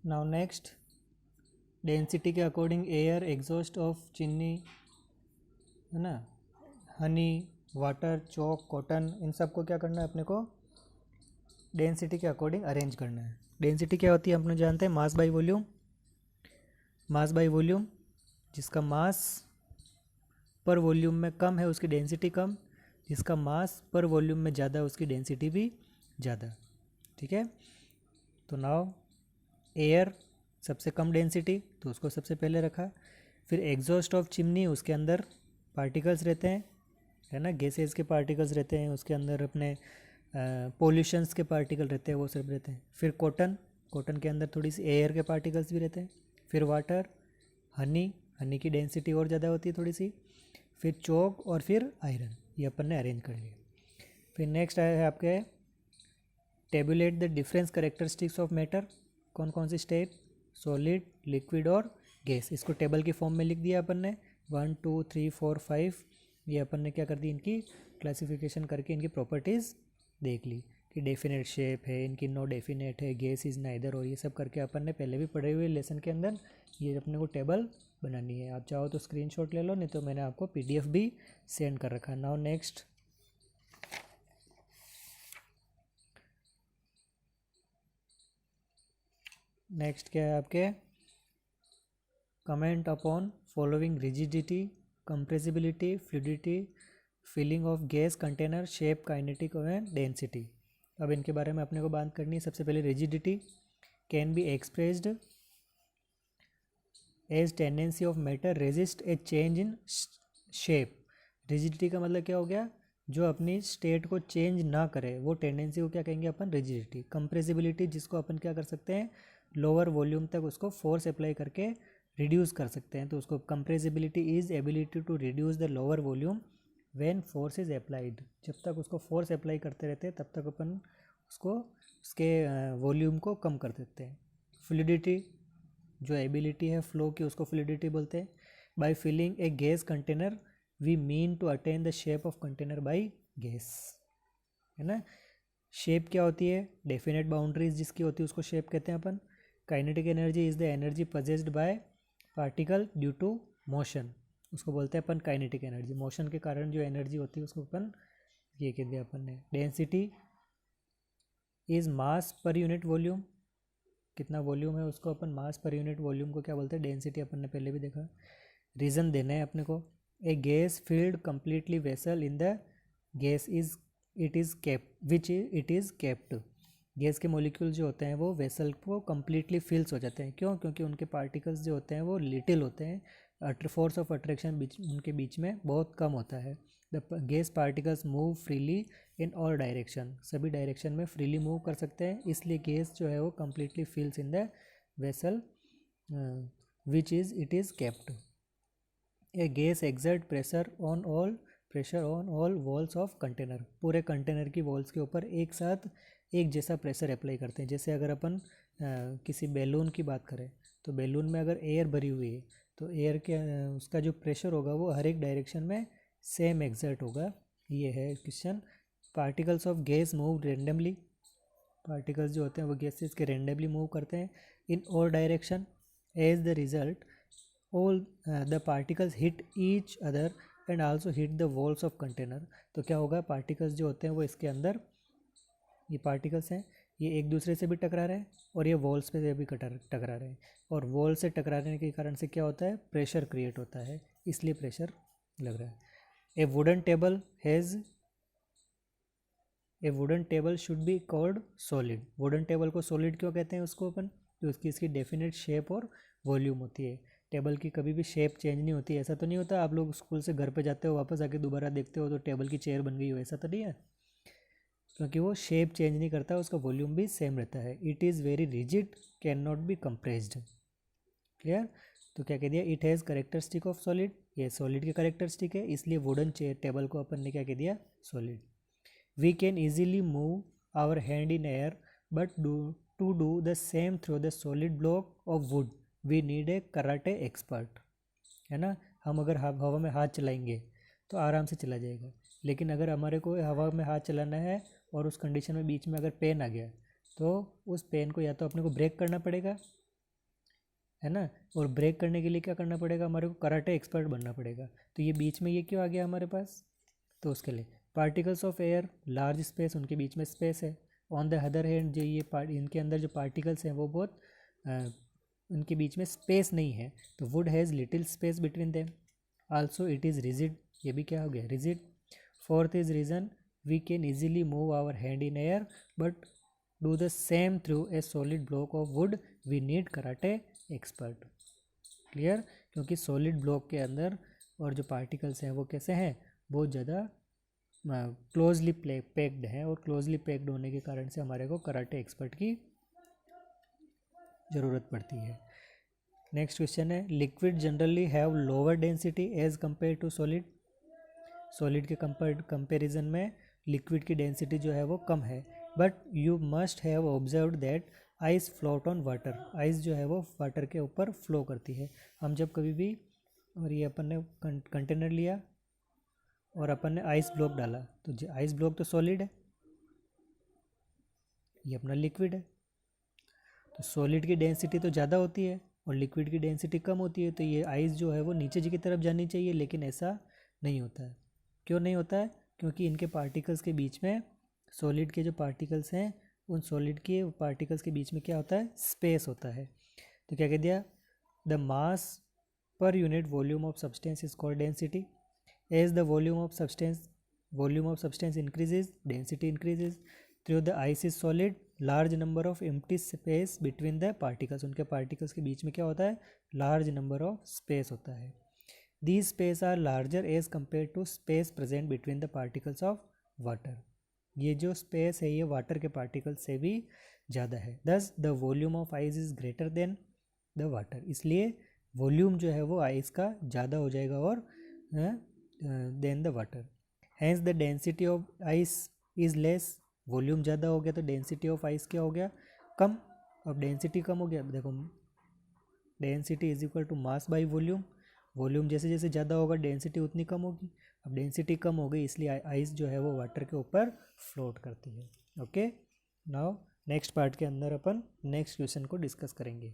Now next, density के according air, exhaust of chimney, है ना, हनी, वाटर, चॉक, कॉटन, इन सब को क्या करना है अपने को डेंसिटी के अकॉर्डिंग अरेंज करना है। डेंसिटी क्या होती है अपने जानते हैं, मास by volume. Mass by volume, जिसका मास पर वॉल्यूम में कम है उसकी डेंसिटी कम, जिसका मास पर वॉल्यूम में ज़्यादा उसकी डेंसिटी भी ज़्यादा। ठीक है, तो नाउ एयर सबसे कम डेंसिटी तो उसको सबसे पहले रखा। फिर एग्जॉस्ट ऑफ चिमनी, उसके अंदर पार्टिकल्स रहते हैं, है ना, गैसेज के पार्टिकल्स रहते हैं उसके अंदर, अपने पोल्यूशंस के पार्टिकल रहते हैं, वो सब रहते हैं। फिर कॉटन, कॉटन के अंदर थोड़ी सी एयर के पार्टिकल्स भी रहते हैं। फिर वाटर, हनी, हनी की डेंसिटी और ज़्यादा होती है थोड़ी सी। फिर चॉक और फिर आयरन, ये अपन ने अरेंज कर लिया। फिर नेक्स्ट आया है आपके tablet the difference characteristics of matter. कौन कौन सी स्टेट, सॉलिड, लिक्विड और गैस, इसको टेबल की फॉर्म में लिख दिया अपन ने। 1 2 3 4 5, ये अपन ने क्या कर दी, इनकी क्लासिफिकेशन करके इनकी प्रॉपर्टीज़ देख ली कि डेफिनेट शेप है, इनकी नो डेफिनेट है, गैस इज़ नाइदर, और ये सब करके अपन ने पहले भी पढ़े हुए लेसन के अंदर ये अपने को टेबल बनानी है। आप चाहो तो स्क्रीनशॉट ले लो, नहीं तो मैंने आपको पीडीएफ भी सेंड कर रखा है। नाउ नेक्स्ट, नेक्स्ट क्या है आपके, comment upon following rigidity, compressibility, fluidity, filling of gas container, shape, kinetic और डेंसिटी। अब इनके बारे में अपने को बात करनी है। सबसे पहले rigidity, can be expressed as tendency of matter resist a change in shape. Rigidity का मतलब क्या हो गया, जो अपनी स्टेट को चेंज ना करे वो टेंडेंसी को क्या कहेंगे अपन, रिजिडिटी। कंप्रेसिबिलिटी, जिसको अपन क्या कर सकते हैं, लोअर वॉल्यूम तक उसको फोर्स अप्लाई करके रिड्यूस कर सकते हैं, तो उसको compressibility is ability to reduce the lower volume when force is applied. जब तक उसको फोर्स अप्लाई करते रहते हैं तब तक अपन उसको उसके वॉल्यूम को कम कर देते हैं। फ्लूइडिटी, जो एबिलिटी है फ्लो की, उसको फ्लूइडिटी बोलते हैं। By filling a gas container we mean to attain the shape of container by gas, है ना। शेप क्या होती है, डेफिनेट बाउंड्रीज जिसकी होती है उसको शेप कहते हैं अपन। Kinetic energy is the energy possessed by particle due to motion, उसको बोलते हैं अपन काइनेटिक एनर्जी। मोशन के कारण जो एनर्जी होती है उसको अपन ये कह दिया अपन ने। Density is mass per unit volume, कितना वॉल्यूम है उसको अपन मास पर यूनिट वॉल्यूम को क्या बोलते हैं, डेंसिटी, अपन ने पहले भी देखा। रीज़न देना है अपने को, a gas filled completely vessel in the gas is it is kept which it is kept. Gas के मॉलिक्यूल जो होते हैं वो वेसल को कम्प्लीटली फिल्स हो जाते हैं, क्यों, क्योंकि उनके पार्टिकल्स जो होते हैं वो लिटिल होते हैं, फोर्स ऑफ अट्रैक्शन उनके बीच में बहुत कम होता है। The gas particles move freely in all direction, सभी डायरेक्शन में फ्रीली मूव कर सकते हैं, इसलिए गैस जो है वो completely fills in the vessel which is it is kept. A gas exert pressure on all walls of container, पूरे कंटेनर की वॉल्स के ऊपर एक साथ एक जैसा प्रेशर अप्लाई करते हैं। जैसे अगर अपन किसी बैलून की बात करें तो बैलून में अगर एयर भरी हुई है तो एयर के उसका जो प्रेशर होगा वो हर एक डायरेक्शन में सेम एग्जर्ट होगा। ये है question. Particles of gas move randomly, particles जो होते हैं वो गैसेस के रेंडमली मूव करते हैं in all direction. As the result all the particles hit each other and also hit the walls of container. तो क्या होगा, पार्टिकल्स जो होते हैं वो इसके अंदर, ये पार्टिकल्स हैं, ये एक दूसरे से भी टकरा रहे हैं और ये वॉल्स पे भी टकरा रहे हैं, और वॉल से टकराने के कारण से क्या होता है, प्रेशर क्रिएट होता है, इसलिए प्रेशर लग रहा है। ए wooden table has a wooden table should be called solid. Wooden table को सॉलिड क्यों कहते हैं उसको अपन, तो उसकी इसकी डेफिनेट शेप और वॉल्यूम होती है। टेबल की कभी भी शेप चेंज नहीं होती, ऐसा तो नहीं होता आप लोग स्कूल से घर पे जाते हो वापस आके दोबारा देखते हो तो टेबल की चेयर बन गई हो, ऐसा तो नहीं है, क्योंकि वो शेप चेंज नहीं करता, उसका वॉल्यूम भी सेम रहता है। It is very rigid, can not be compressed. Clear. तो क्या कह दिया, it has characteristic of solid, ये सॉलिड की करेक्टरिस्टिक है, इसलिए वुडन चेयर टेबल को अपन ने क्या कह दिया, solid. We can easily move our hand in air, but to do the same through the solid block of wood, we need a karate expert, है ना। हम अगर हवा में हाथ चलाएंगे तो आराम से चला जाएगा, लेकिन अगर हमारे को हवा में हाथ चलाना है और उस कंडीशन में बीच में अगर पेन आ गया तो उस पेन को या तो अपने को ब्रेक करना पड़ेगा है ना। और ब्रेक करने के लिए क्या करना पड़ेगा, हमारे को कराटे एक्सपर्ट बनना पड़ेगा। तो ये बीच में ये क्यों आ गया हमारे पास, तो उसके लिए particles of air large space, उनके बीच में स्पेस है। ऑन द अदर हैंड जो ये इनके अंदर जो पार्टिकल्स हैं वो बहुत उनके बीच में स्पेस नहीं है, तो wood has little space between them. Also it is rigid, ये भी क्या हो गया, rigid. Fourth is reason we can easily move our hand in air but do the same through a solid block of wood, we need karate expert. Clear, क्योंकि solid block के अंदर और जो पार्टिकल्स हैं वो कैसे हैं, बहुत ज़्यादा क्लोजली पैक्ड हैं, और क्लोजली पैक्ड होने के कारण से हमारे को कराटे एक्सपर्ट की ज़रूरत पड़ती है। नेक्स्ट क्वेश्चन है, liquid generally have lower density as compare to solid. Solid के कंपेरिजन में लिक्विड की डेंसिटी जो है वो कम है, but you must have observe that ice float on water. Ice जो है वो वाटर के ऊपर फ्लो करती है। हम जब कभी भी, और ये अपन ने कंटेनर लिया और अपन ने आइस ब्लॉक डाला, तो आइस ब्लॉक तो सॉलिड है, ये अपना लिक्विड है। तो सॉलिड की डेंसिटी तो ज़्यादा होती है और लिक्विड की डेंसिटी कम होती है, तो ये आइस जो है वो नीचे की तरफ जानी चाहिए, लेकिन ऐसा नहीं होता है। क्यों नहीं होता है, क्योंकि इनके पार्टिकल्स के बीच में, सॉलिड के जो पार्टिकल्स हैं उन सॉलिड के पार्टिकल्स के बीच में क्या होता है, स्पेस होता है। तो क्या कह दिया, the mass per unit volume of substance is called density. As the volume of substance increases, density increases. Through the ice is solid, large number of empty space between the particles, उनके particles के बीच में क्या होता है, large number of space होता है। These space are larger as compare to space present between the particles of water. ये जो स्पेस है ये वाटर के पार्टिकल्स से भी ज़्यादा है। Thus the volume of ice is greater than the water, इसलिए वॉल्यूम जो है वो आइस का ज़्यादा हो जाएगा और then the water. Hence the density of ice is less, volume ज़्यादा हो गया तो डेंसिटी ऑफ आइस क्या हो गया, कम। अब डेंसिटी कम हो गया, देखो density is equal to mass by volume. Volume जैसे जैसे ज़्यादा होगा डेंसिटी उतनी कम होगी। अब डेंसिटी कम हो गई इसलिए आइस जो है वो वाटर के ऊपर फ्लोट करती है। ओके, नाउ नेक्स्ट पार्ट के अंदर अपन नेक्स्ट क्वेश्चन को डिस्कस करेंगे।